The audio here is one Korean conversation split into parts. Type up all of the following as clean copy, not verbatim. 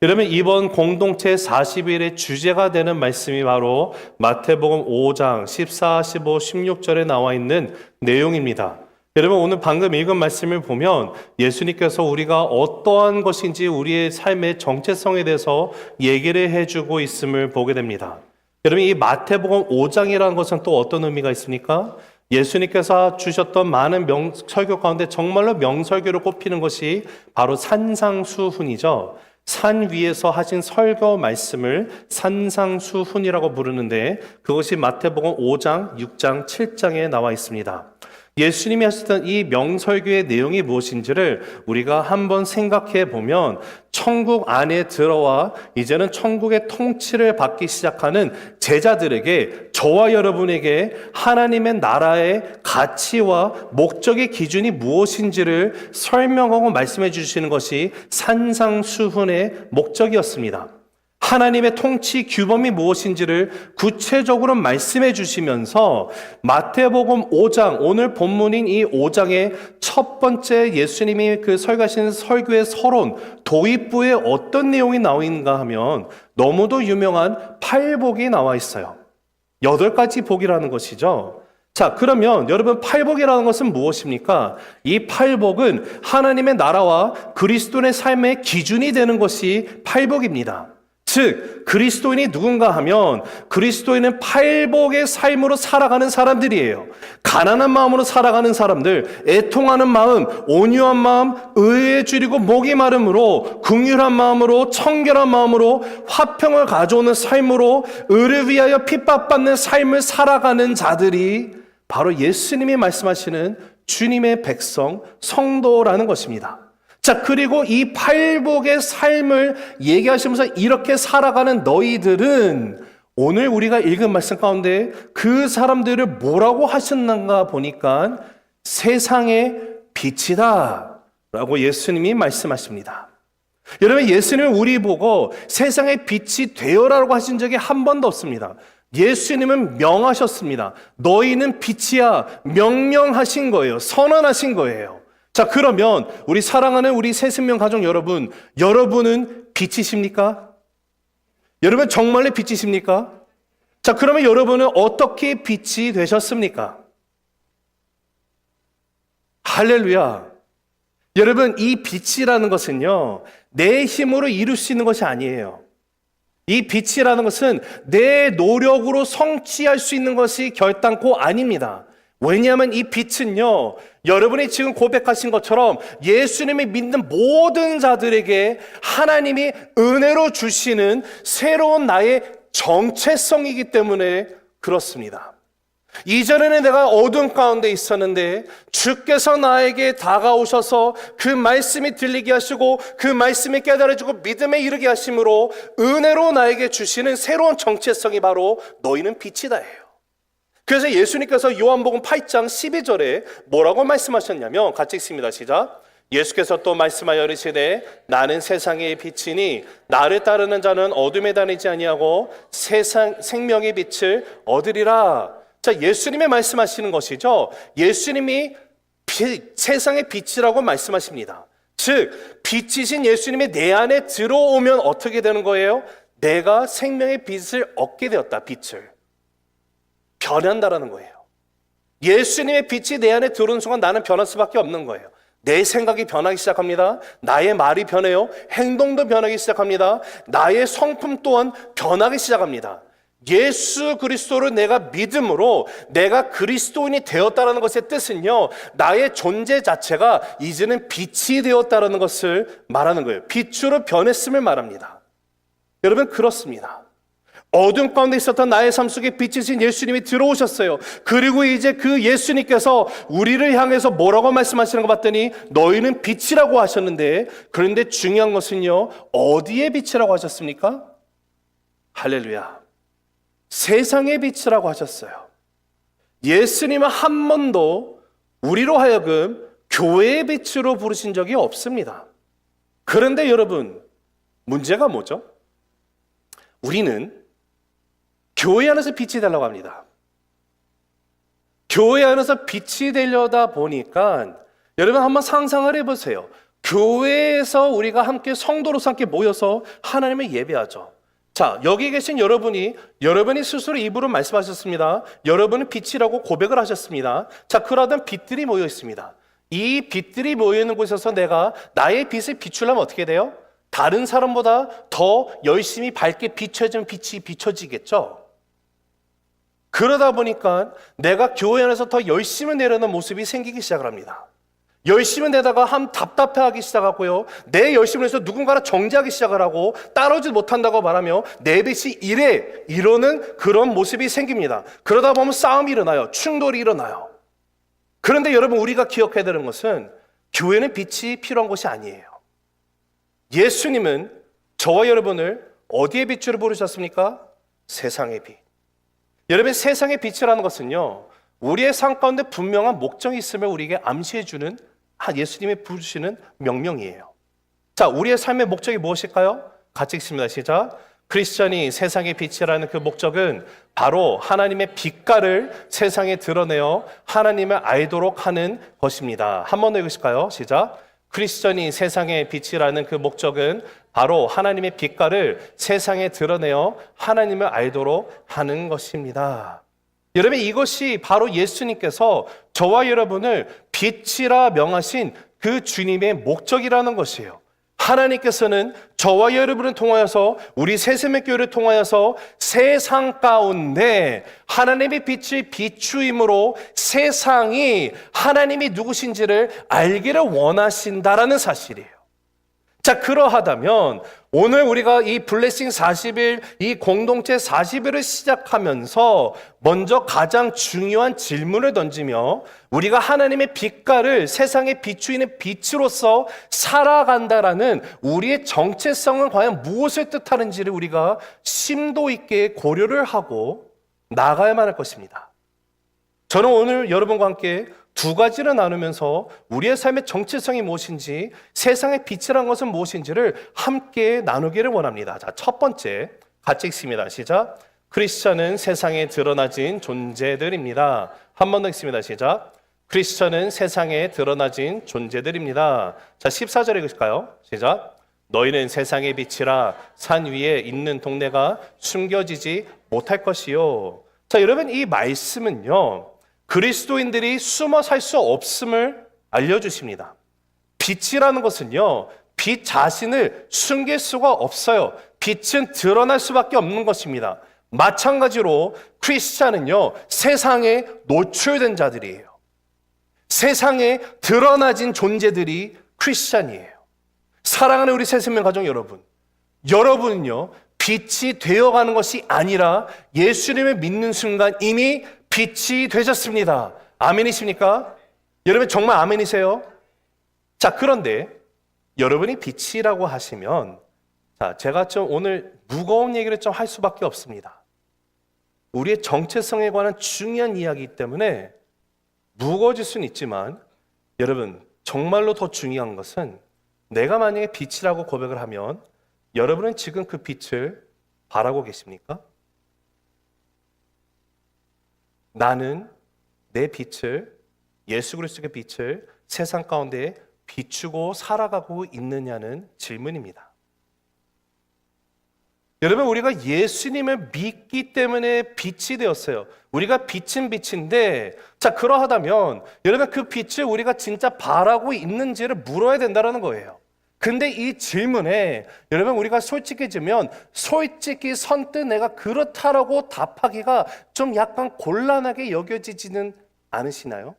여러분, 이번 공동체 40일의 주제가 되는 말씀이 바로 마태복음 5장 14, 15, 16절에 나와 있는 내용입니다. 여러분, 오늘 방금 읽은 말씀을 보면 예수님께서 우리가 어떠한 것인지 우리의 삶의 정체성에 대해서 얘기를 해주고 있음을 보게 됩니다. 여러분, 이 마태복음 5장이라는 것은 또 어떤 의미가 있습니까? 예수님께서 주셨던 많은 설교 가운데 정말로 명설교로 꼽히는 것이 바로 산상수훈이죠. 산 위에서 하신 설교 말씀을 산상수훈이라고 부르는데 그것이 마태복음 5장, 6장, 7장에 나와 있습니다. 예수님이 하셨던 이 명설교의 내용이 무엇인지를 우리가 한번 생각해 보면 천국 안에 들어와 이제는 천국의 통치를 받기 시작하는 제자들에게, 저와 여러분에게 하나님의 나라의 가치와 목적의 기준이 무엇인지를 설명하고 말씀해 주시는 것이 산상수훈의 목적이었습니다. 하나님의 통치 규범이 무엇인지를 구체적으로 말씀해 주시면서 마태복음 5장, 오늘 본문인 이 5장의 첫 번째 예수님이 그 설교하신 설교의 서론, 도입부에 어떤 내용이 나와 있는가 하면 너무도 유명한 팔복이 나와 있어요. 8가지 복이라는 것이죠. 자, 그러면 여러분, 팔복이라는 것은 무엇입니까? 이 팔복은 하나님의 나라와 그리스도인의 삶의 기준이 되는 것이 팔복입니다. 즉, 그리스도인이 누군가 하면 그리스도인은 팔복의 삶으로 살아가는 사람들이에요. 가난한 마음으로 살아가는 사람들, 애통하는 마음, 온유한 마음, 의에 줄이고 목이 마름으로, 긍휼한 마음으로, 청결한 마음으로, 화평을 가져오는 삶으로, 의를 위하여 핍박받는 삶을 살아가는 자들이 바로 예수님이 말씀하시는 주님의 백성, 성도라는 것입니다. 자, 그리고 이 팔복의 삶을 얘기하시면서 이렇게 살아가는 너희들은 오늘 우리가 읽은 말씀 가운데 그 사람들을 뭐라고 하셨는가 보니까 세상의 빛이다 라고 예수님이 말씀하십니다. 여러분, 예수님은 우리 보고 세상의 빛이 되어라고 하신 적이 한 번도 없습니다. 예수님은 명하셨습니다. 너희는 빛이야, 명령하신 거예요. 선언하신 거예요. 자, 그러면 우리 사랑하는 우리 새생명 가족 여러분, 여러분은 빛이십니까? 여러분 정말로 빛이십니까? 자, 그러면 여러분은 어떻게 빛이 되셨습니까? 할렐루야. 여러분, 이 빛이라는 것은요, 내 힘으로 이룰 수 있는 것이 아니에요. 이 빛이라는 것은 내 노력으로 성취할 수 있는 것이 결단코 아닙니다. 왜냐하면 이 빛은요, 여러분이 지금 고백하신 것처럼 예수님이 믿는 모든 자들에게 하나님이 은혜로 주시는 새로운 나의 정체성이기 때문에 그렇습니다. 이전에는 내가 어둠 가운데 있었는데 주께서 나에게 다가오셔서 그 말씀이 들리게 하시고 그 말씀이 깨달아지고 믿음에 이르게 하심으로 은혜로 나에게 주시는 새로운 정체성이 바로 너희는 빛이다예요. 그래서 예수님께서 요한복음 8장 12절에 뭐라고 말씀하셨냐면, 같이 읽습니다. 시작. 예수께서 또 말씀하여 이르시되 나는 세상의 빛이니 나를 따르는 자는 어둠에 다니지 아니하고 생명의 빛을 얻으리라. 자, 예수님이 말씀하시는 것이죠. 예수님이 세상의 빛이라고 말씀하십니다. 즉, 빛이신 예수님이 내 안에 들어오면 어떻게 되는 거예요? 내가 생명의 빛을 얻게 되었다. 빛을 변한다라는 거예요. 예수님의 빛이 내 안에 들어오는 순간 나는 변할 수밖에 없는 거예요. 내 생각이 변하기 시작합니다. 나의 말이 변해요. 행동도 변하기 시작합니다. 나의 성품 또한 변하기 시작합니다. 예수 그리스도를 내가 믿음으로 내가 그리스도인이 되었다는 것의 뜻은요, 나의 존재 자체가 이제는 빛이 되었다는 것을 말하는 거예요. 빛으로 변했음을 말합니다. 여러분, 그렇습니다. 어둠 가운데 있었던 나의 삶 속에 빛이신 예수님이 들어오셨어요. 그리고 이제 그 예수님께서 우리를 향해서 뭐라고 말씀하시는 거 봤더니 너희는 빛이라고 하셨는데, 그런데 중요한 것은요, 어디에 빛이라고 하셨습니까? 할렐루야. 세상의 빛이라고 하셨어요. 예수님은 한 번도 우리로 하여금 교회의 빛으로 부르신 적이 없습니다. 그런데 여러분, 문제가 뭐죠? 우리는 교회 안에서 빛이 되려고 합니다. 교회 안에서 빛이 되려다 보니까 여러분 한번 상상을 해보세요. 교회에서 우리가 함께 성도로서 함께 모여서 하나님을 예배하죠. 자, 여기 계신 여러분이 스스로 입으로 말씀하셨습니다. 여러분은 빛이라고 고백을 하셨습니다. 자, 그러던 빛들이 모여 있습니다. 이 빛들이 모여 있는 곳에서 내가 나의 빛을 비추려면 어떻게 돼요? 다른 사람보다 더 열심히 밝게 비춰지면 빛이 비춰지겠죠. 그러다 보니까 내가 교회 안에서 더 열심히 내려는 모습이 생기기 시작을 합니다. 열심히 내다가 답답해하기 시작하고요. 내 열심을 해서 누군가를 정죄하기 시작을 하고 따라오지 못한다고 말하며 내 빛이 이러는 그런 모습이 생깁니다. 그러다 보면 싸움이 일어나요. 충돌이 일어나요. 그런데 여러분, 우리가 기억해야 되는 것은 교회는 빛이 필요한 것이 아니에요. 예수님은 저와 여러분을 어디에 빛으로 부르셨습니까? 세상의 빛. 여러분, 세상의 빛이라는 것은요, 우리의 삶 가운데 분명한 목적이 있음을 우리에게 암시해주는 예수님이 부르시는 명령이에요. 자, 우리의 삶의 목적이 무엇일까요? 같이 읽습니다. 시작. 크리스천이 세상의 빛이라는 그 목적은 바로 하나님의 빛깔을 세상에 드러내어 하나님을 알도록 하는 것입니다. 한 번 더 읽으실까요? 시작. 크리스천이 세상의 빛이라는 그 목적은 바로 하나님의 빛깔을 세상에 드러내어 하나님을 알도록 하는 것입니다. 여러분, 이것이 바로 예수님께서 저와 여러분을 빛이라 명하신 그 주님의 목적이라는 것이에요. 하나님께서는 저와 여러분을 통하여서, 우리 새세명교회를 통하여서 세상 가운데 하나님의 빛을 비추임으로 세상이 하나님이 누구신지를 알기를 원하신다라는 사실이에요. 자, 그러하다면 오늘 우리가 이 블레싱 40일, 이 공동체 40일을 시작하면서 먼저 가장 중요한 질문을 던지며 우리가 하나님의 빛깔을 세상에 비추이는 빛으로서 살아간다라는 우리의 정체성은 과연 무엇을 뜻하는지를 우리가 심도 있게 고려를 하고 나가야만 할 것입니다. 저는 오늘 여러분과 함께 두 가지를 나누면서 우리의 삶의 정체성이 무엇인지, 세상의 빛이란 것은 무엇인지를 함께 나누기를 원합니다. 자, 첫 번째 같이 읽습니다. 시작. 크리스천은 세상에 드러나진 존재들입니다. 한 번 더 읽습니다. 시작. 크리스천은 세상에 드러나진 존재들입니다. 자, 14절 읽으실까요? 시작. 너희는 세상의 빛이라 산 위에 있는 동네가 숨겨지지 못할 것이요. 자, 여러분, 이 말씀은요, 그리스도인들이 숨어 살 수 없음을 알려주십니다. 빛이라는 것은요, 빛 자신을 숨길 수가 없어요. 빛은 드러날 수밖에 없는 것입니다. 마찬가지로 크리스찬은요, 세상에 노출된 자들이에요. 세상에 드러나진 존재들이 크리스찬이에요. 사랑하는 우리 새생명 가족 여러분, 여러분은요, 빛이 되어가는 것이 아니라 예수님을 믿는 순간 이미 빛이 되셨습니다. 아멘이십니까? 여러분 정말 아멘이세요? 자, 그런데 여러분이 빛이라고 하시면, 자, 제가 좀 오늘 무거운 얘기를 좀 할 수밖에 없습니다. 우리의 정체성에 관한 중요한 이야기이기 때문에 무거워질 수는 있지만, 여러분 정말로 더 중요한 것은 내가 만약에 빛이라고 고백을 하면 여러분은 지금 그 빛을 바라고 계십니까? 나는 내 빛을, 예수 그리스도의 빛을 세상 가운데 비추고 살아가고 있느냐는 질문입니다. 여러분, 우리가 예수님을 믿기 때문에 빛이 되었어요. 우리가 빛은 빛인데, 자, 그러하다면 여러분 그 빛을 우리가 진짜 바라고 있는지를 물어야 된다는 거예요. 근데 이 질문에 여러분 우리가 솔직해지면 솔직히 선뜻 내가 그렇다라고 답하기가 좀 약간 곤란하게 여겨지지는 않으시나요?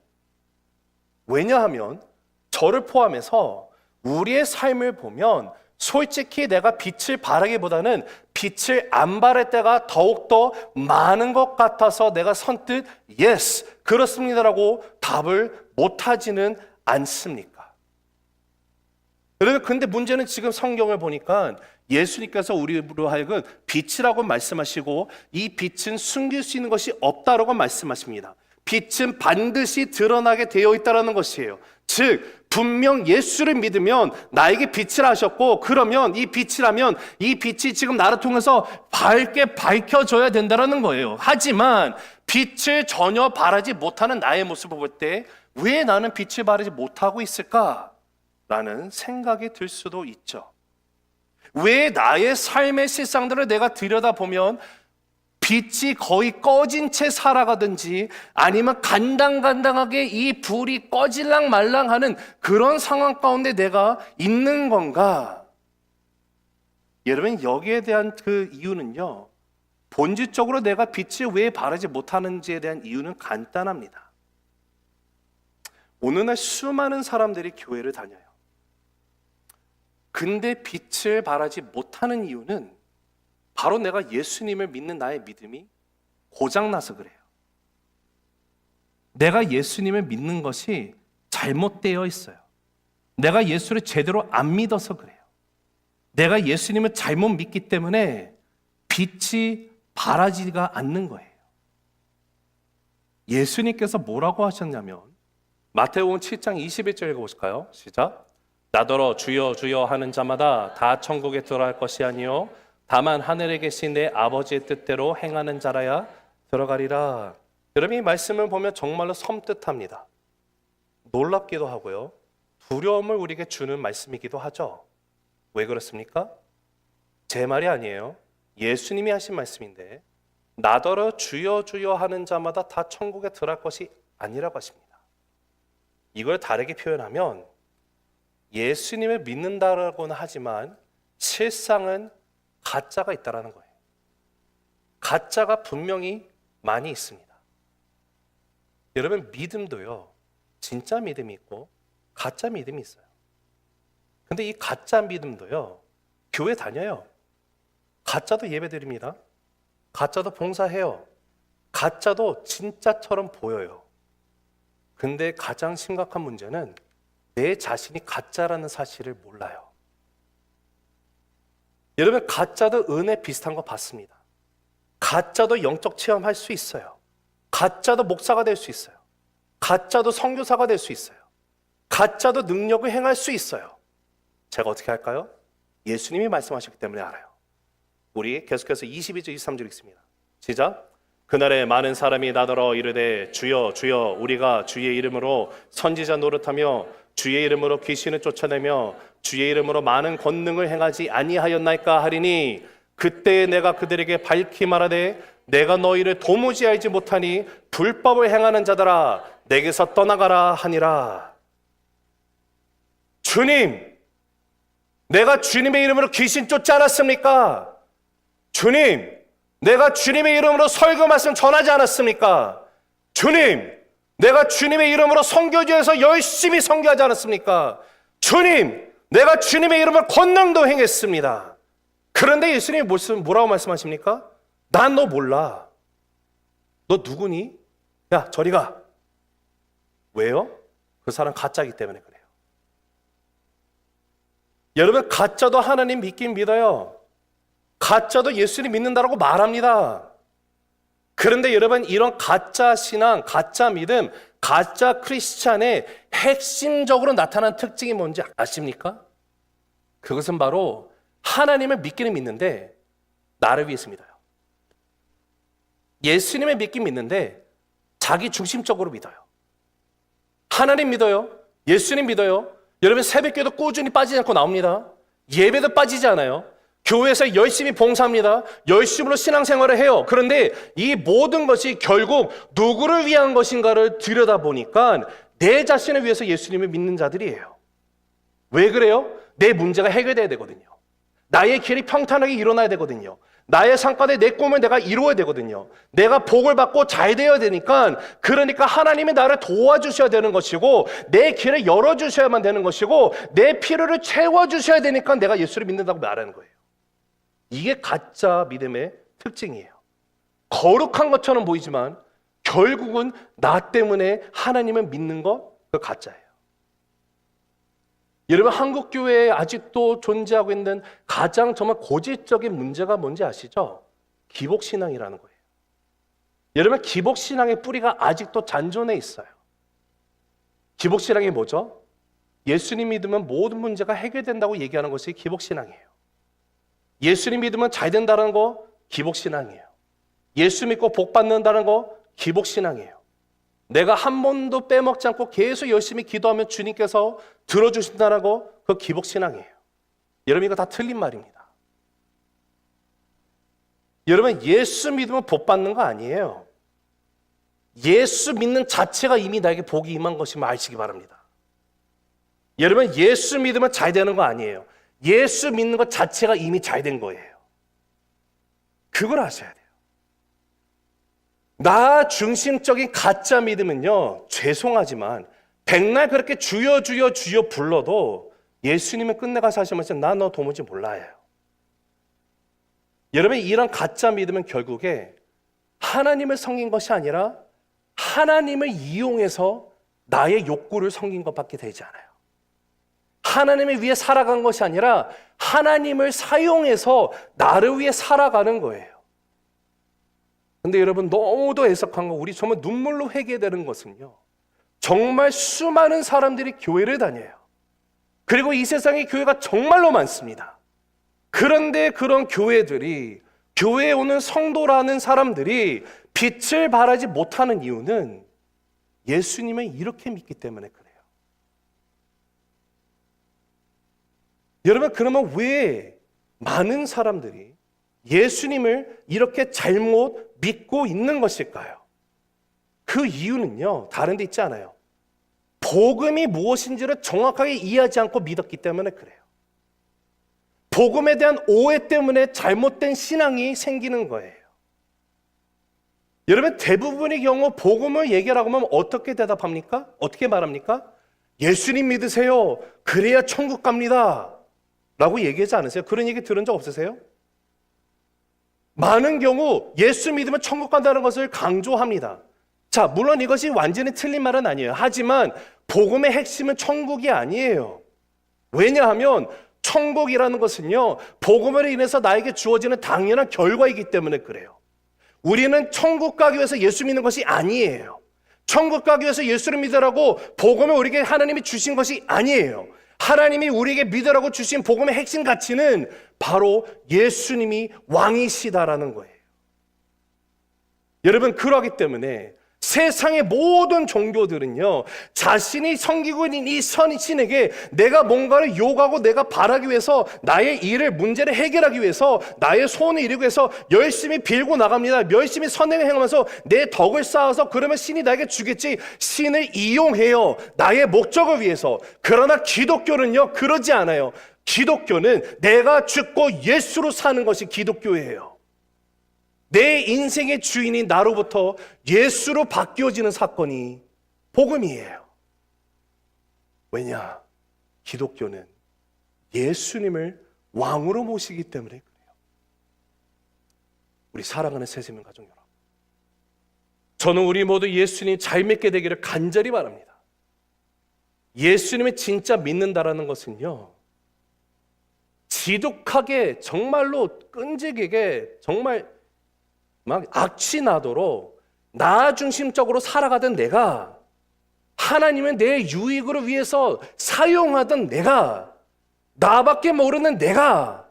왜냐하면 저를 포함해서 우리의 삶을 보면 솔직히 내가 빛을 바라기보다는 빛을 안 바랄 때가 더욱더 많은 것 같아서 내가 선뜻 yes, 그렇습니다라고 답을 못하지는 않습니까? 여러분, 근데 문제는 지금 성경을 보니까 예수님께서 우리로 하여금 빛이라고 말씀하시고 이 빛은 숨길 수 있는 것이 없다라고 말씀하십니다. 빛은 반드시 드러나게 되어 있다는 것이에요. 즉 분명 예수를 믿으면 나에게 빛을 하셨고, 그러면 이 빛이라면 이 빛이 지금 나를 통해서 밝게 밝혀져야 된다는 거예요. 하지만 빛을 전혀 바라지 못하는 나의 모습을 볼 때 왜 나는 빛을 바라지 못하고 있을까? 라는 생각이 들 수도 있죠. 왜 나의 삶의 실상들을 내가 들여다보면 빛이 거의 꺼진 채 살아가든지 아니면 간당간당하게 이 불이 꺼질랑 말랑하는 그런 상황 가운데 내가 있는 건가? 여러분, 여기에 대한 그 이유는요, 본질적으로 내가 빛을 왜 바라지 못하는지에 대한 이유는 간단합니다. 오늘날 수많은 사람들이 교회를 다녀요. 근데 빛을 발하지 못하는 이유는 바로 내가 예수님을 믿는 나의 믿음이 고장나서 그래요. 내가 예수님을 믿는 것이 잘못되어 있어요. 내가 예수를 제대로 안 믿어서 그래요. 내가 예수님을 잘못 믿기 때문에 빛이 발하지가 않는 거예요. 예수님께서 뭐라고 하셨냐면 마태복음 7장 21절 읽어보실까요? 시작. 나더러 주여 주여 하는 자마다 다 천국에 들어갈 것이 아니요 다만 하늘에 계신 내 아버지의 뜻대로 행하는 자라야 들어가리라. 여러분, 이 말씀을 보면 정말로 섬뜩합니다. 놀랍기도 하고요, 두려움을 우리에게 주는 말씀이기도 하죠. 왜 그렇습니까? 제 말이 아니에요. 예수님이 하신 말씀인데 나더러 주여 주여 하는 자마다 다 천국에 들어갈 것이 아니라고 하십니다. 이걸 다르게 표현하면 예수님을 믿는다라고는 하지만 실상은 가짜가 있다라는 거예요. 가짜가 분명히 많이 있습니다. 여러분, 믿음도요, 진짜 믿음이 있고 가짜 믿음이 있어요. 근데 이 가짜 믿음도요, 교회 다녀요. 가짜도 예배드립니다. 가짜도 봉사해요. 가짜도 진짜처럼 보여요. 근데 가장 심각한 문제는 내 자신이 가짜라는 사실을 몰라요. 여러분, 가짜도 은혜 비슷한 거 봤습니다. 가짜도 영적 체험할 수 있어요. 가짜도 목사가 될 수 있어요. 가짜도 선교사가 될 수 있어요. 가짜도 능력을 행할 수 있어요. 제가 어떻게 할까요? 예수님이 말씀하셨기 때문에 알아요. 우리 계속해서 22절 23절 읽습니다. 시작. 그날에 많은 사람이 나더러 이르되 주여 주여 우리가 주의 이름으로 선지자 노릇하며 주의 이름으로 귀신을 쫓아내며 주의 이름으로 많은 권능을 행하지 아니하였나이까 하리니 그때에 내가 그들에게 밝히 말하되 내가 너희를 도무지 알지 못하니 불법을 행하는 자들아 내게서 떠나가라 하니라. 주님, 내가 주님의 이름으로 귀신 쫓지 않았습니까? 주님, 내가 주님의 이름으로 설교 말씀 전하지 않았습니까? 주님, 내가 주님의 이름으로 선교지에서 열심히 선교하지 않았습니까? 주님, 내가 주님의 이름으로 권능도 행했습니다. 그런데 예수님이 뭐라고 말씀하십니까? 난 너 몰라. 너 누구니? 야, 저리 가. 왜요? 그 사람 가짜이기 때문에 그래요. 여러분, 가짜도 하나님 믿긴 믿어요. 가짜도 예수님 믿는다라고 말합니다. 그런데 여러분, 이런 가짜 신앙, 가짜 믿음, 가짜 크리스찬의 핵심적으로 나타나는 특징이 뭔지 아십니까? 그것은 바로 하나님을 믿기는 믿는데 나를 위해서 믿어요. 예수님을 믿긴 믿는데 자기 중심적으로 믿어요. 하나님 믿어요. 예수님 믿어요. 여러분, 새벽기도 꾸준히 빠지지 않고 나옵니다. 예배도 빠지지 않아요. 교회에서 열심히 봉사합니다. 열심으로 신앙생활을 해요. 그런데 이 모든 것이 결국 누구를 위한 것인가를 들여다보니까 내 자신을 위해서 예수님을 믿는 자들이에요. 왜 그래요? 내 문제가 해결돼야 되거든요. 나의 길이 평탄하게 일어나야 되거든요. 나의 상가대 내 꿈을 내가 이루어야 되거든요. 내가 복을 받고 잘 되어야 되니까, 그러니까 하나님이 나를 도와주셔야 되는 것이고 내 길을 열어주셔야만 되는 것이고 내 필요를 채워주셔야 되니까 내가 예수를 믿는다고 말하는 거예요. 이게 가짜 믿음의 특징이에요. 거룩한 것처럼 보이지만 결국은 나 때문에 하나님을 믿는 것, 그 가짜예요. 여러분, 한국 교회에 아직도 존재하고 있는 가장 정말 고질적인 문제가 뭔지 아시죠? 기복신앙이라는 거예요. 여러분, 기복신앙의 뿌리가 아직도 잔존해 있어요. 기복신앙이 뭐죠? 예수님 믿으면 모든 문제가 해결된다고 얘기하는 것이 기복신앙이에요. 예수님 믿으면 잘 된다는 거 기복신앙이에요. 예수 믿고 복 받는다는 거 기복신앙이에요. 내가 한 번도 빼먹지 않고 계속 열심히 기도하면 주님께서 들어주신다라고 그 기복신앙이에요. 여러분 이거 다 틀린 말입니다. 여러분 예수 믿으면 복 받는 거 아니에요. 예수 믿는 자체가 이미 나에게 복이 임한 것임을 아시기 바랍니다. 여러분 예수 믿으면 잘 되는 거 아니에요. 예수 믿는 것 자체가 이미 잘 된 거예요. 그걸 아셔야 돼요. 나 중심적인 가짜 믿음은요, 죄송하지만 백날 그렇게 주여 주여 주여 불러도 예수님은 끝내가서 하시면서 나 너 도무지 몰라요. 여러분 이런 가짜 믿음은 결국에 하나님을 섬긴 것이 아니라 하나님을 이용해서 나의 욕구를 섬긴 것밖에 되지 않아요. 하나님을 위해 살아간 것이 아니라 하나님을 사용해서 나를 위해 살아가는 거예요. 근데 여러분 너무도 애석한 거, 우리 정말 눈물로 회개되는 것은요, 정말 수많은 사람들이 교회를 다녀요. 그리고 이 세상에 교회가 정말로 많습니다. 그런데 그런 교회들이, 교회에 오는 성도라는 사람들이 빛을 발하지 못하는 이유는 예수님을 이렇게 믿기 때문에 그래요. 여러분 그러면 왜 많은 사람들이 예수님을 이렇게 잘못 믿고 있는 것일까요? 그 이유는요, 다른 데 있지 않아요. 복음이 무엇인지를 정확하게 이해하지 않고 믿었기 때문에 그래요. 복음에 대한 오해 때문에 잘못된 신앙이 생기는 거예요. 여러분 대부분의 경우 복음을 얘기하라고 하면 어떻게 대답합니까? 어떻게 말합니까? 예수님 믿으세요. 그래야 천국 갑니다. 라고 얘기하지 않으세요? 그런 얘기 들은 적 없으세요? 많은 경우 예수 믿으면 천국 간다는 것을 강조합니다. 자, 물론 이것이 완전히 틀린 말은 아니에요. 하지만 복음의 핵심은 천국이 아니에요. 왜냐하면 천국이라는 것은요, 복음으로 인해서 나에게 주어지는 당연한 결과이기 때문에 그래요. 우리는 천국 가기 위해서 예수 믿는 것이 아니에요. 천국 가기 위해서 예수를 믿으라고 복음을 우리에게 하나님이 주신 것이 아니에요. 하나님이 우리에게 믿으라고 주신 복음의 핵심 가치는 바로 예수님이 왕이시다라는 거예요. 여러분 그러기 때문에 세상의 모든 종교들은요, 자신이 섬기고 있는 이 선신에게 내가 뭔가를 요구하고 내가 바라기 위해서, 나의 일을, 문제를 해결하기 위해서, 나의 소원을 이루기 위해서 열심히 빌고 나갑니다. 열심히 선행을 행하면서 내 덕을 쌓아서 그러면 신이 나에게 주겠지, 신을 이용해요, 나의 목적을 위해서. 그러나 기독교는요 그러지 않아요. 기독교는 내가 죽고 예수로 사는 것이 기독교예요. 내 인생의 주인이 나로부터 예수로 바뀌어지는 사건이 복음이에요. 왜냐? 기독교는 예수님을 왕으로 모시기 때문에 그래요. 우리 사랑하는 새세명 가족 여러분, 저는 우리 모두 예수님 잘 믿게 되기를 간절히 바랍니다. 예수님을 진짜 믿는다라는 것은요, 지독하게 정말로 끈질기게 정말 막 악취나도록 나 중심적으로 살아가던 내가, 하나님은 내 유익을 위해서 사용하던 내가, 나밖에 모르는 내가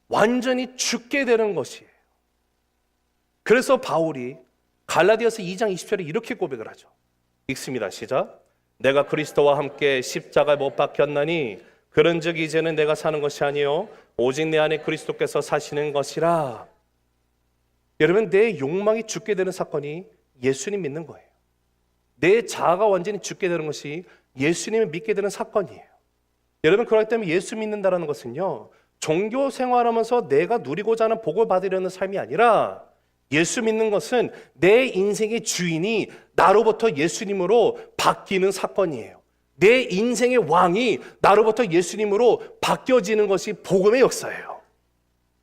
완전히 죽게 되는 것이에요. 그래서 바울이 갈라디아서 2장 20절에 이렇게 고백을 하죠. 읽습니다. 시작. 내가 그리스도와 함께 십자가에 못 박혔나니 그런즉 이제는 내가 사는 것이 아니요 오직 내 안에 그리스도께서 사시는 것이라. 여러분 내 욕망이 죽게 되는 사건이 예수님 믿는 거예요. 내 자아가 완전히 죽게 되는 것이 예수님을 믿게 되는 사건이에요. 여러분 그렇기 때문에 예수 믿는다는 것은요, 종교 생활하면서 내가 누리고자 하는 복을 받으려는 삶이 아니라, 예수 믿는 것은 내 인생의 주인이 나로부터 예수님으로 바뀌는 사건이에요. 내 인생의 왕이 나로부터 예수님으로 바뀌어지는 것이 복음의 역사예요.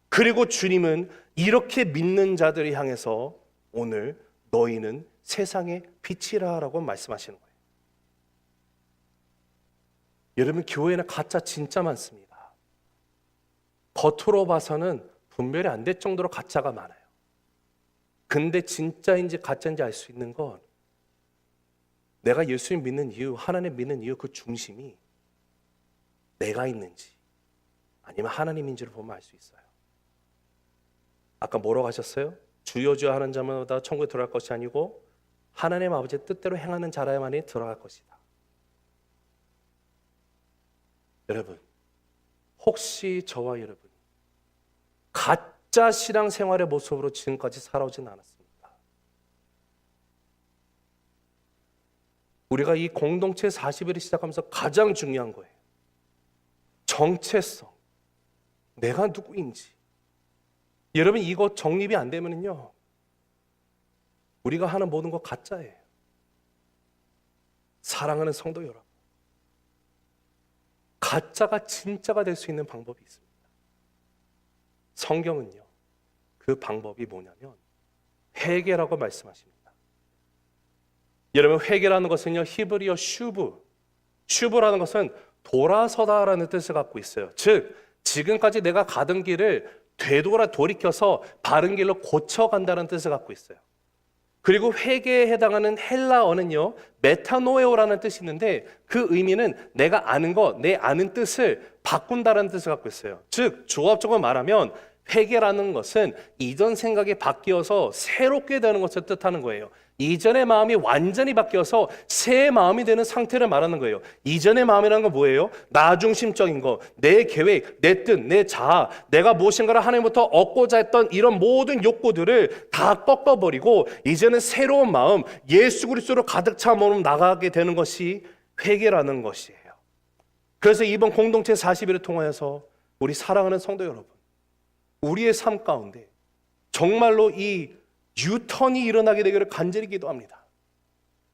그리고 주님은 이렇게 믿는 자들을 향해서 오늘 너희는 세상의 빛이라라고 말씀하시는 거예요. 여러분 교회에는 가짜 진짜 많습니다. 겉으로 봐서는 분별이 안 될 정도로 가짜가 많아요. 근데 진짜인지 가짜인지 알 수 있는 건 내가 예수님 믿는 이유, 하나님 믿는 이유 그 중심이 내가 있는지 아니면 하나님인지를 보면 알 수 있어요. 아까 뭐라고 하셨어요? 주여 주여 하는 자마다 천국에 들어갈 것이 아니고 하나님 아버지의 뜻대로 행하는 자라야만이 들어갈 것이다. 여러분, 혹시 저와 여러분 가짜 신앙생활의 모습으로 지금까지 살아오진 않았습니까? 우리가 이 공동체 40일을 시작하면서 가장 중요한 거예요. 정체성, 내가 누구인지. 여러분, 이거 정립이 안 되면요 우리가 하는 모든 거 가짜예요. 사랑하는 성도 여러분, 가짜가 진짜가 될 수 있는 방법이 있습니다. 성경은요 그 방법이 뭐냐면 회개라고 말씀하십니다. 여러분, 회개라는 것은요 히브리어 슈브라는 것은 돌아서다라는 뜻을 갖고 있어요. 즉 지금까지 내가 가던 길을 돌이켜서 바른 길로 고쳐간다는 뜻을 갖고 있어요. 그리고 회개에 해당하는 헬라어는요 메타노에오라는 뜻이 있는데 그 의미는 내가 아는 것, 내 아는 뜻을 바꾼다는 뜻을 갖고 있어요. 즉 조합적으로 말하면 회개라는 것은 이전 생각이 바뀌어서 새롭게 되는 것을 뜻하는 거예요. 이전의 마음이 완전히 바뀌어서 새 마음이 되는 상태를 말하는 거예요. 이전의 마음이라는 건 뭐예요? 나 중심적인 거, 내 계획, 내 뜻, 내 자아, 내가 무엇인가를 하나님부터 얻고자 했던 이런 모든 욕구들을 다 꺾어버리고 이제는 새로운 마음, 예수 그리스도로 가득 차 마음으로 나가게 되는 것이 회개라는 것이에요. 그래서 이번 공동체 40일을 통하여서 우리 사랑하는 성도 여러분, 우리의 삶 가운데 정말로 이 유턴이 일어나게 되기를 간절히 기도합니다.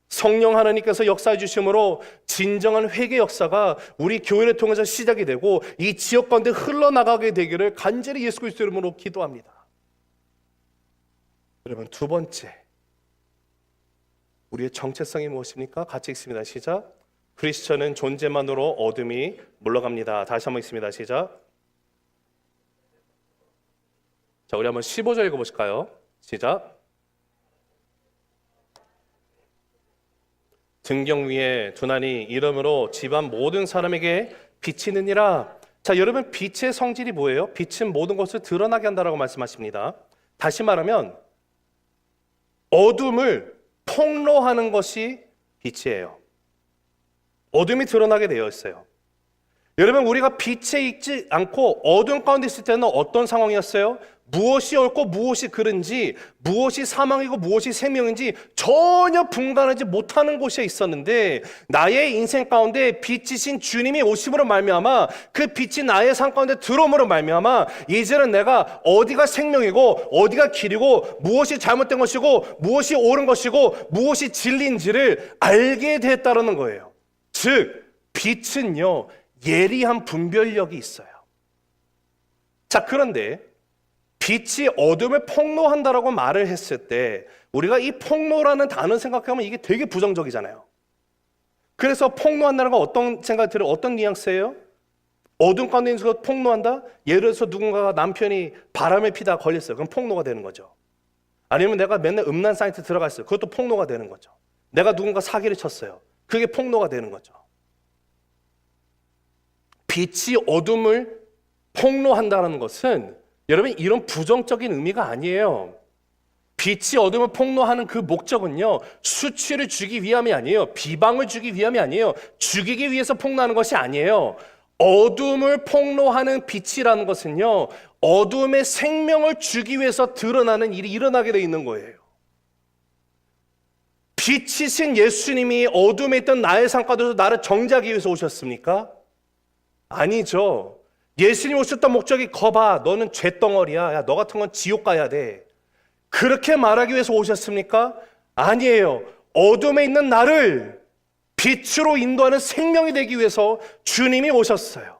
성령 하나님께서 역사해 주심으로 진정한 회개 역사가 우리 교회를 통해서 시작이 되고 이 지역 가운데 흘러나가게 되기를 간절히 예수 그리스도 이름으로 기도합니다. 여러분, 두 번째, 우리의 정체성이 무엇입니까? 같이 읽습니다. 시작. 크리스천은 존재만으로 어둠이 물러갑니다. 다시 한번 읽습니다. 시작. 자, 우리 한번 15절 읽어보실까요? 시작. 등경 위에 두나니 이름으로 집안 모든 사람에게 비치느니라. 자, 여러분, 빛의 성질이 뭐예요? 빛은 모든 것을 드러나게 한다라고 말씀하십니다. 다시 말하면 어둠을 폭로하는 것이 빛이에요. 어둠이 드러나게 되어 있어요. 여러분, 우리가 빛에 있지 않고 어둠 가운데 있을 때는 어떤 상황이었어요? 무엇이 옳고 무엇이 그른지, 무엇이 사망이고 무엇이 생명인지 전혀 분간하지 못하는 곳에 있었는데 나의 인생 가운데 빛이신 주님이 오심으로 말미암아 그 빛이 나의 삶 가운데 들어옴으로 말미암아 이제는 내가 어디가 생명이고 어디가 길이고 무엇이 잘못된 것이고 무엇이 옳은 것이고 무엇이 진리인지를 알게 됐다는 거예요. 즉 빛은요 예리한 분별력이 있어요. 자, 그런데 빛이 어둠을 폭로한다라고 말을 했을 때 우리가 이 폭로라는 단어 생각하면 이게 되게 부정적이잖아요. 그래서 폭로한다는 건 어떤 생각이 들어요? 어떤 뉘앙스예요? 어둠 가운데 있는 것을 폭로한다? 예를 들어서 누군가가 남편이 바람을 피다가 걸렸어요. 그럼 폭로가 되는 거죠. 아니면 내가 맨날 음란 사이트 들어갔어요. 그것도 폭로가 되는 거죠. 내가 누군가 사기를 쳤어요. 그게 폭로가 되는 거죠. 빛이 어둠을 폭로한다는 것은 여러분 이런 부정적인 의미가 아니에요. 빛이 어둠을 폭로하는 그 목적은요 수치를 주기 위함이 아니에요. 비방을 주기 위함이 아니에요. 죽이기 위해서 폭로하는 것이 아니에요. 어둠을 폭로하는 빛이라는 것은요 어둠의 생명을 주기 위해서 드러나는 일이 일어나게 되어 있는 거예요. 빛이신 예수님이 어둠에 있던 나의 삶 가운데서 나를 정죄하기 위해서 오셨습니까? 아니죠. 예수님 오셨던 목적이 거봐 너는 죄덩어리야. 야, 너 같은 건 지옥 가야 돼. 그렇게 말하기 위해서 오셨습니까? 아니에요. 어둠에 있는 나를 빛으로 인도하는 생명이 되기 위해서 주님이 오셨어요.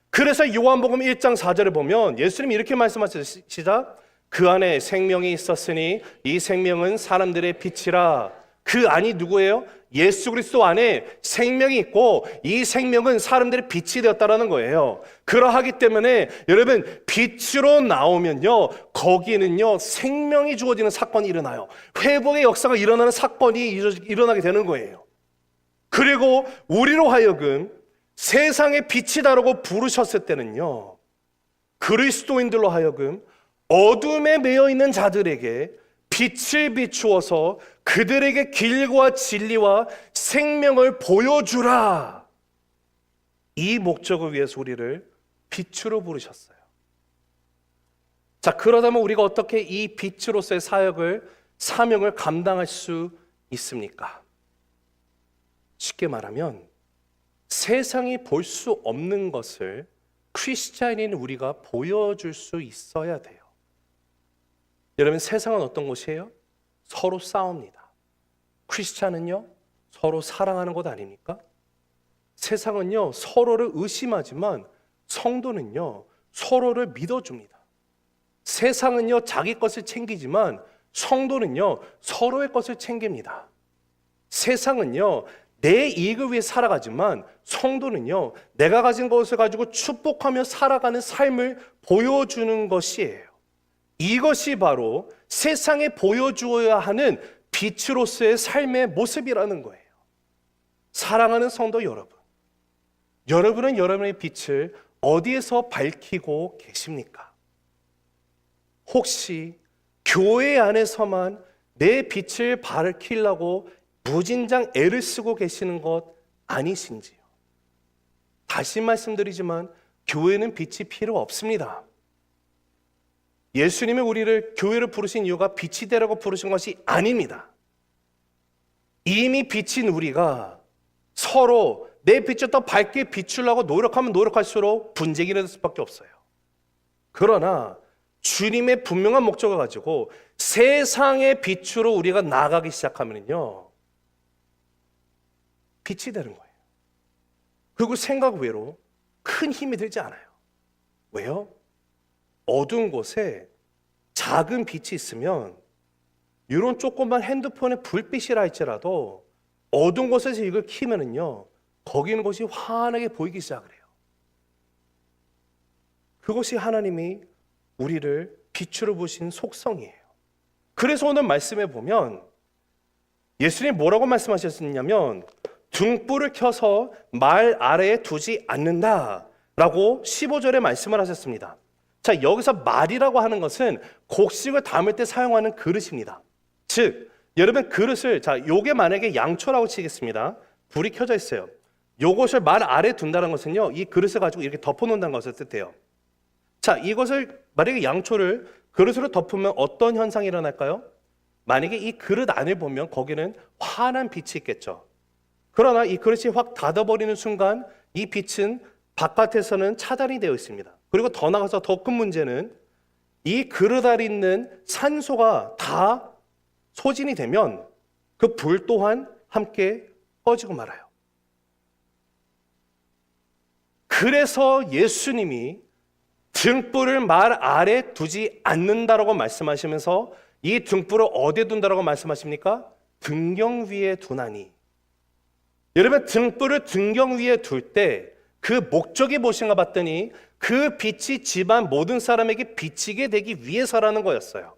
그래서 요한복음 1장 4절을 보면 예수님이 이렇게 말씀하셨어요. 시작. 그 안에 생명이 있었으니 이 생명은 사람들의 빛이라. 그 안이 누구예요? 예수 그리스도 안에 생명이 있고 이 생명은 사람들의 빛이 되었다라는 거예요. 그러하기 때문에 여러분 빛으로 나오면요 거기에는요 생명이 주어지는 사건이 일어나요. 회복의 역사가 일어나는 사건이 일어나게 되는 거예요. 그리고 우리로 하여금 세상의 빛이다라고 부르셨을 때는요 그리스도인들로 하여금 어둠에 매여 있는 자들에게 빛을 비추어서 그들에게 길과 진리와 생명을 보여주라. 이 목적을 위해서 우리를 빛으로 부르셨어요. 자, 그러다면 우리가 어떻게 이 빛으로서의 사명을 감당할 수 있습니까? 쉽게 말하면 세상이 볼 수 없는 것을 크리스찬인 우리가 보여줄 수 있어야 돼요. 여러분, 세상은 어떤 곳이에요? 서로 싸웁니다. 크리스찬은요, 서로 사랑하는 것 아닙니까? 세상은요, 서로를 의심하지만 성도는요, 서로를 믿어줍니다. 세상은요, 자기 것을 챙기지만 성도는요, 서로의 것을 챙깁니다. 세상은요, 내 이익을 위해 살아가지만 성도는요, 내가 가진 것을 가지고 축복하며 살아가는 삶을 보여주는 것이에요. 이것이 바로 세상에 보여주어야 하는 빛으로서의 삶의 모습이라는 거예요. 사랑하는 성도 여러분, 여러분은 여러분의 빛을 어디에서 밝히고 계십니까? 혹시 교회 안에서만 내 빛을 밝히려고 무진장 애를 쓰고 계시는 것 아니신지요? 다시 말씀드리지만 교회는 빛이 필요 없습니다. 예수님이 우리를 교회를 부르신 이유가 빛이 되라고 부르신 것이 아닙니다. 이미 빛인 우리가 서로 내 빛을 더 밝게 비추려고 노력하면 노력할수록 분쟁이 될 수밖에 없어요. 그러나 주님의 분명한 목적을 가지고 세상의 빛으로 우리가 나아가기 시작하면요, 빛이 되는 거예요. 그리고 생각 외로 큰 힘이 들지 않아요. 왜요? 어두운 곳에 작은 빛이 있으면 이런 조그만 핸드폰의 불빛이라 할지라도 어두운 곳에서 이걸 켜면은요, 거기 있는 곳이 환하게 보이기 시작을 해요. 그것이 하나님이 우리를 빛으로 보신 속성이에요. 그래서 오늘 말씀에 보면 예수님이 뭐라고 말씀하셨냐면 등불을 켜서 말 아래에 두지 않는다 라고 15절에 말씀을 하셨습니다. 자, 여기서 말이라고 하는 것은 곡식을 담을 때 사용하는 그릇입니다. 즉, 여러분 그릇을, 자, 요게 만약에 양초라고 치겠습니다. 불이 켜져 있어요. 요것을 말 아래에 둔다는 것은요, 이 그릇을 가지고 이렇게 덮어놓는다는 것을 뜻해요. 자, 이것을 만약에 양초를 그릇으로 덮으면 어떤 현상이 일어날까요? 만약에 이 그릇 안을 보면 거기는 환한 빛이 있겠죠. 그러나 이 그릇이 확 닫아버리는 순간 이 빛은 바깥에서는 차단이 되어 있습니다. 그리고 더 나가서 더 큰 문제는 이 그릇 안에 있는 산소가 다 소진이 되면 그 불 또한 함께 꺼지고 말아요. 그래서 예수님이 등불을 말 아래 두지 않는다라고 말씀하시면서 이 등불을 어디에 둔다라고 말씀하십니까? 등경 위에 두나니. 여러분, 등불을 등경 위에 둘 때 그 목적이 무엇인가 봤더니 그 빛이 집안 모든 사람에게 비치게 되기 위해서라는 거였어요.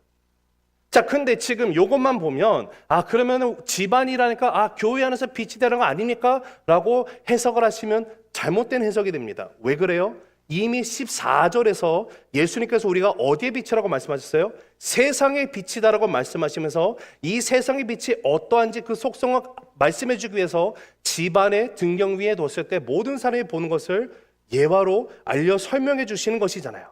자, 근데 지금 요것만 보면 그러면 집안이라니까 교회 안에서 빛이 되는 거 아닙니까? 라고 해석을 하시면 잘못된 해석이 됩니다. 왜 그래요? 이미 14절에서 예수님께서 우리가 어디에 빛이라고 말씀하셨어요? 세상의 빛이다라고 말씀하시면서 이 세상의 빛이 어떠한지 그 속성을 말씀해 주기 위해서 집안의 등경 위에 뒀을 때 모든 사람이 보는 것을 예화로 알려 설명해 주시는 것이잖아요.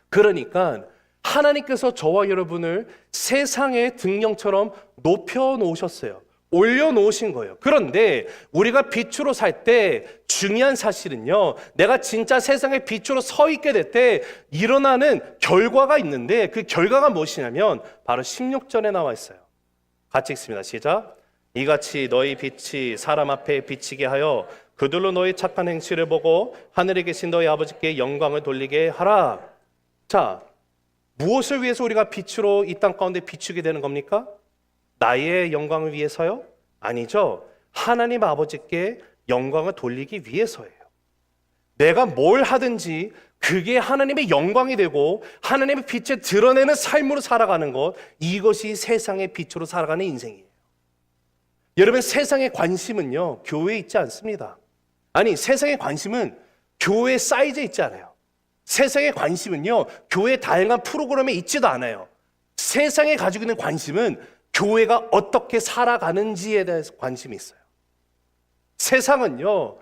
그러니까 하나님께서 저와 여러분을 세상의 등경처럼 높여 놓으셨어요. 올려놓으신 거예요. 그런데 우리가 빛으로 살 때 중요한 사실은요, 내가 진짜 세상의 빛으로 서 있게 될 때 일어나는 결과가 있는데 그 결과가 무엇이냐면 바로 16절에 나와 있어요. 같이 읽습니다. 시작. 이같이 너희 빛이 사람 앞에 비치게 하여 그들로 너희 착한 행실을 보고 하늘에 계신 너희 아버지께 영광을 돌리게 하라. 자, 무엇을 위해서 우리가 빛으로 이 땅 가운데 비추게 되는 겁니까? 나의 영광을 위해서요? 아니죠. 하나님 아버지께 영광을 돌리기 위해서예요. 내가 뭘 하든지 그게 하나님의 영광이 되고 하나님의 빛에 드러내는 삶으로 살아가는 것, 이것이 세상의 빛으로 살아가는 인생이에요. 여러분, 세상의 관심은요, 교회에 있지 않습니다. 아니, 세상의 관심은 교회 사이즈에 있지 않아요. 세상의 관심은요, 교회 다양한 프로그램에 있지도 않아요. 세상에 가지고 있는 관심은 교회가 어떻게 살아가는지에 대해서 관심이 있어요. 세상은요,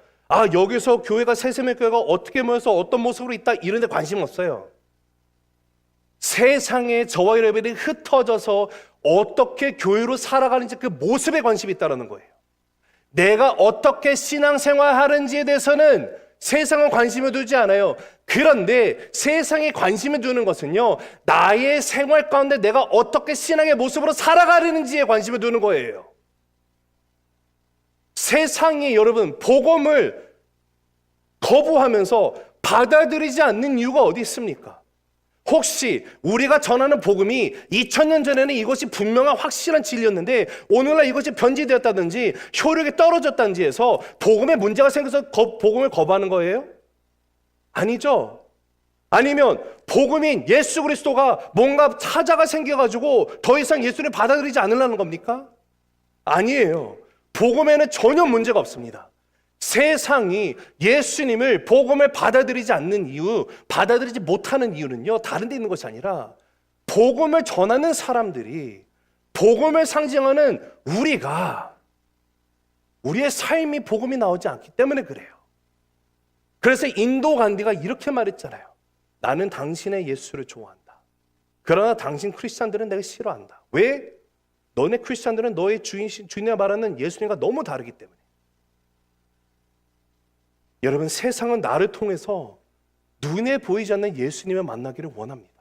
여기서 교회가 새세명교회가 어떻게 모여서 어떤 모습으로 있다 이런 데 관심 없어요. 세상에 저와 여러분이 흩어져서 어떻게 교회로 살아가는지 그 모습에 관심이 있다는 거예요. 내가 어떻게 신앙생활 하는지에 대해서는 세상은 관심을 두지 않아요. 그런데 세상에 관심을 두는 것은요, 나의 생활 가운데 내가 어떻게 신앙의 모습으로 살아가려는지에 관심을 두는 거예요. 세상이 여러분 복음을 거부하면서 받아들이지 않는 이유가 어디 있습니까? 혹시 우리가 전하는 복음이 2000년 전에는 이것이 분명한 확실한 진리였는데 오늘날 이것이 변질되었다든지 효력이 떨어졌다든지 해서 복음에 문제가 생겨서 복음을 거부하는 거예요? 아니죠. 아니면 복음인 예수 그리스도가 뭔가 차자가 생겨가지고 더 이상 예수를 받아들이지 않으려는 겁니까? 아니에요. 복음에는 전혀 문제가 없습니다. 세상이 예수님을 복음을 받아들이지 않는 이유, 받아들이지 못하는 이유는요, 다른 데 있는 것이 아니라 복음을 전하는 사람들이, 복음을 상징하는 우리가, 우리의 삶이 복음이 나오지 않기 때문에 그래요. 그래서 인도 간디가 이렇게 말했잖아요. 나는 당신의 예수를 좋아한다. 그러나 당신 크리스찬들은 내가 싫어한다. 왜? 너네 크리스찬들은 너의 주인이라 말하는 예수님과 너무 다르기 때문에. 여러분, 세상은 나를 통해서 눈에 보이지 않는 예수님을 만나기를 원합니다.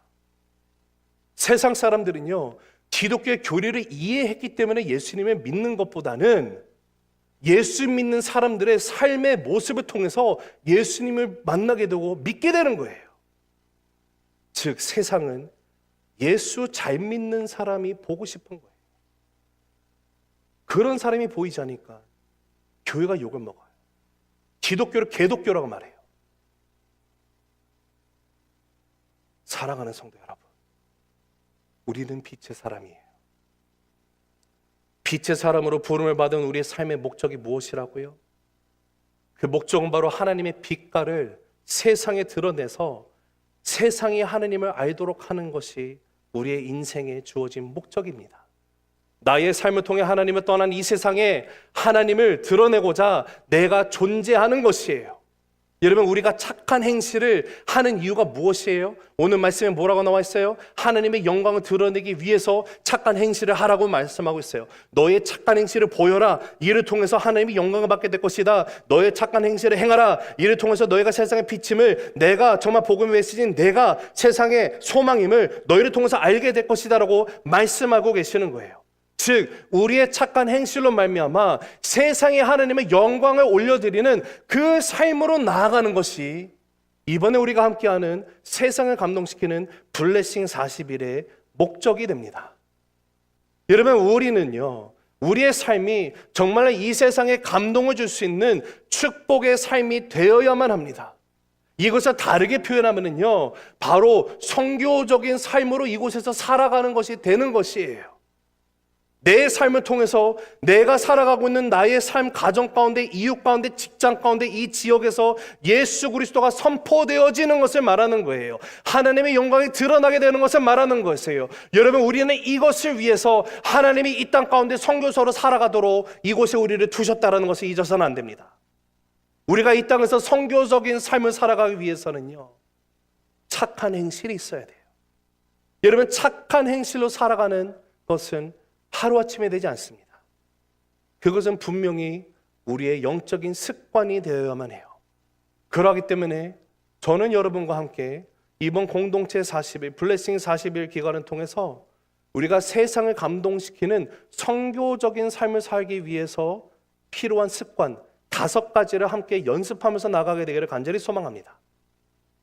세상 사람들은요, 기독교의 교리를 이해했기 때문에 예수님을 믿는 것보다는 예수 믿는 사람들의 삶의 모습을 통해서 예수님을 만나게 되고 믿게 되는 거예요. 즉, 세상은 예수 잘 믿는 사람이 보고 싶은 거예요. 그런 사람이 보이지 않으니까 교회가 욕을 먹어요. 기독교를 개독교라고 말해요. 사랑하는 성도 여러분, 우리는 빛의 사람이에요. 빛의 사람으로 부름을 받은 우리의 삶의 목적이 무엇이라고요? 그 목적은 바로 하나님의 빛깔을 세상에 드러내서 세상이 하나님을 알도록 하는 것이 우리의 인생에 주어진 목적입니다. 나의 삶을 통해 하나님을 떠난 이 세상에 하나님을 드러내고자 내가 존재하는 것이에요. 여러분, 우리가 착한 행실을 하는 이유가 무엇이에요? 오늘 말씀에 뭐라고 나와 있어요? 하나님의 영광을 드러내기 위해서 착한 행실을 하라고 말씀하고 있어요. 너의 착한 행실을 보여라. 이를 통해서 하나님이 영광을 받게 될 것이다. 너의 착한 행실을 행하라. 이를 통해서 너희가 세상의 빛임을, 내가 정말 복음의 메시지인 내가 세상의 소망임을 너희를 통해서 알게 될 것이다 라고 말씀하고 계시는 거예요. 즉, 우리의 착한 행실로 말미암아 세상에 하나님의 영광을 올려드리는 그 삶으로 나아가는 것이 이번에 우리가 함께하는 세상을 감동시키는 블레싱 40일의 목적이 됩니다. 여러분, 우리는요, 우리의 삶이 정말 이 세상에 감동을 줄 수 있는 축복의 삶이 되어야만 합니다. 이것을 다르게 표현하면요, 바로 선교적인 삶으로 이곳에서 살아가는 것이 되는 것이에요. 내 삶을 통해서 내가 살아가고 있는 나의 삶 가정 가운데, 이웃 가운데, 직장 가운데, 이 지역에서 예수 그리스도가 선포되어지는 것을 말하는 거예요. 하나님의 영광이 드러나게 되는 것을 말하는 것이에요. 여러분, 우리는 이것을 위해서 하나님이 이 땅 가운데 선교사로 살아가도록 이곳에 우리를 두셨다는 것을 잊어서는 안 됩니다. 우리가 이 땅에서 선교적인 삶을 살아가기 위해서는요, 착한 행실이 있어야 돼요. 여러분, 착한 행실로 살아가는 것은 하루아침에 되지 않습니다. 그것은 분명히 우리의 영적인 습관이 되어야만 해요. 그러기 때문에 저는 여러분과 함께 이번 공동체 40일, 블레싱 40일 기간을 통해서 우리가 세상을 감동시키는 선교적인 삶을 살기 위해서 필요한 습관 5가지를 함께 연습하면서 나가게 되기를 간절히 소망합니다.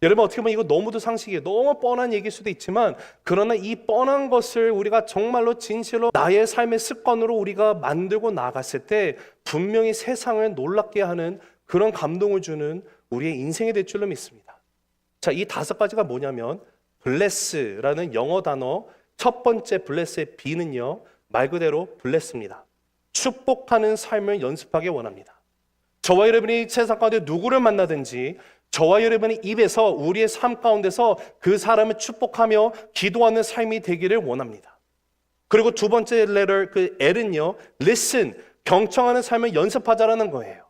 여러분, 어떻게 보면 이거 너무도 상식이에요. 너무 뻔한 얘기일 수도 있지만, 그러나 이 뻔한 것을 우리가 정말로 진실로 나의 삶의 습관으로 우리가 만들고 나갔을 때 분명히 세상을 놀랍게 하는 그런 감동을 주는 우리의 인생이 될 줄로 믿습니다. 자, 이 5가지가 뭐냐면 bless라는 영어 단어 첫 번째 bless의 B는요, 말 그대로 bless입니다. 축복하는 삶을 연습하기 원합니다. 저와 여러분이 세상 가운데 누구를 만나든지 저와 여러분의 입에서 우리의 삶 가운데서 그 사람을 축복하며 기도하는 삶이 되기를 원합니다. 그리고 두 번째 letter, 그 L은요, listen, 경청하는 삶을 연습하자라는 거예요.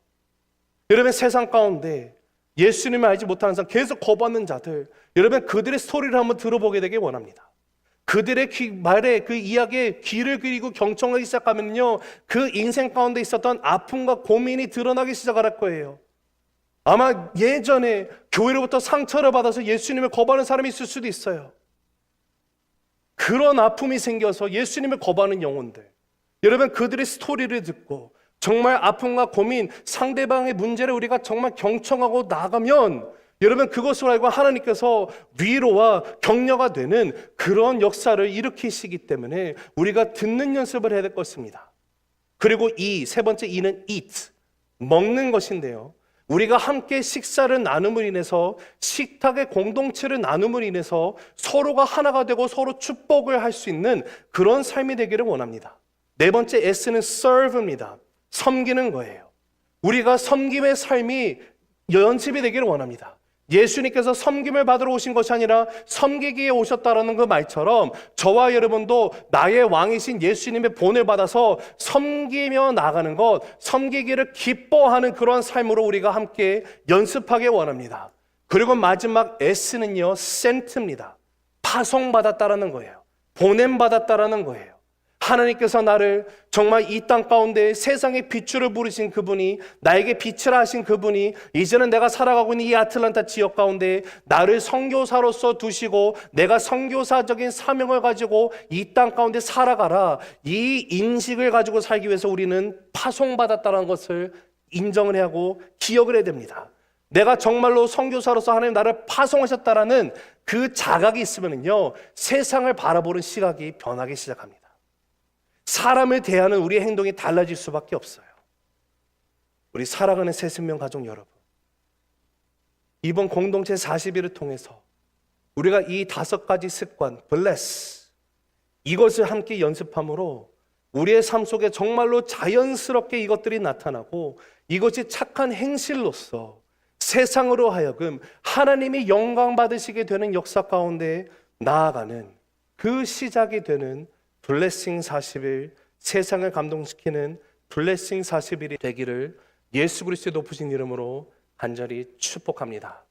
여러분, 세상 가운데 예수님을 알지 못하는 사람, 계속 거부하는 자들, 여러분 그들의 스토리를 한번 들어보게 되길 원합니다. 그들의 말에, 그 이야기에 귀를 기울이고 경청하기 시작하면요, 그 인생 가운데 있었던 아픔과 고민이 드러나기 시작할 거예요. 아마 예전에 교회로부터 상처를 받아서 예수님을 거부하는 사람이 있을 수도 있어요. 그런 아픔이 생겨서 예수님을 거부하는 영혼들, 여러분 그들의 스토리를 듣고 정말 아픔과 고민, 상대방의 문제를 우리가 정말 경청하고 나가면 여러분 그것을 알고 하나님께서 위로와 격려가 되는 그런 역사를 일으키시기 때문에 우리가 듣는 연습을 해야 될 것입니다. 그리고 세 번째 E는 eat, 먹는 것인데요, 우리가 함께 식사를 나눔으로 인해서, 식탁의 공동체를 나눔으로 인해서 서로가 하나가 되고 서로 축복을 할 수 있는 그런 삶이 되기를 원합니다. 네 번째 S는 serve입니다. 섬기는 거예요. 우리가 섬김의 삶이 연습이 되기를 원합니다. 예수님께서 섬김을 받으러 오신 것이 아니라 섬기기에 오셨다라는 그 말처럼 저와 여러분도 나의 왕이신 예수님의 본을 받아서 섬기며 나가는 것, 섬기기를 기뻐하는 그런 삶으로 우리가 함께 연습하기 원합니다. 그리고 마지막 S는요, sent입니다. 파송받았다라는 거예요. 보냄받았다라는 거예요. 하나님께서 나를 정말 이 땅 가운데 세상의 빛으로 부르신 그분이, 나에게 빛을 하신 그분이 이제는 내가 살아가고 있는 이 아틀란타 지역 가운데 나를 선교사로서 두시고 내가 선교사적인 사명을 가지고 이 땅 가운데 살아가라, 이 인식을 가지고 살기 위해서 우리는 파송받았다는 것을 인정을 해야 하고 기억을 해야 됩니다. 내가 정말로 선교사로서 하나님 나를 파송하셨다라는 그 자각이 있으면요, 세상을 바라보는 시각이 변하기 시작합니다. 사람을 대하는 우리의 행동이 달라질 수밖에 없어요. 우리 사랑하는 새생명 가족 여러분, 이번 공동체 40일을 통해서 우리가 이 5가지 습관, bless, 이것을 함께 연습함으로 우리의 삶 속에 정말로 자연스럽게 이것들이 나타나고 이것이 착한 행실로서 세상으로 하여금 하나님이 영광 받으시게 되는 역사 가운데 나아가는 그 시작이 되는 블레싱 40일, 세상을 감동시키는 블레싱 40일이 되기를 예수 그리스도의 높으신 이름으로 간절히 축복합니다.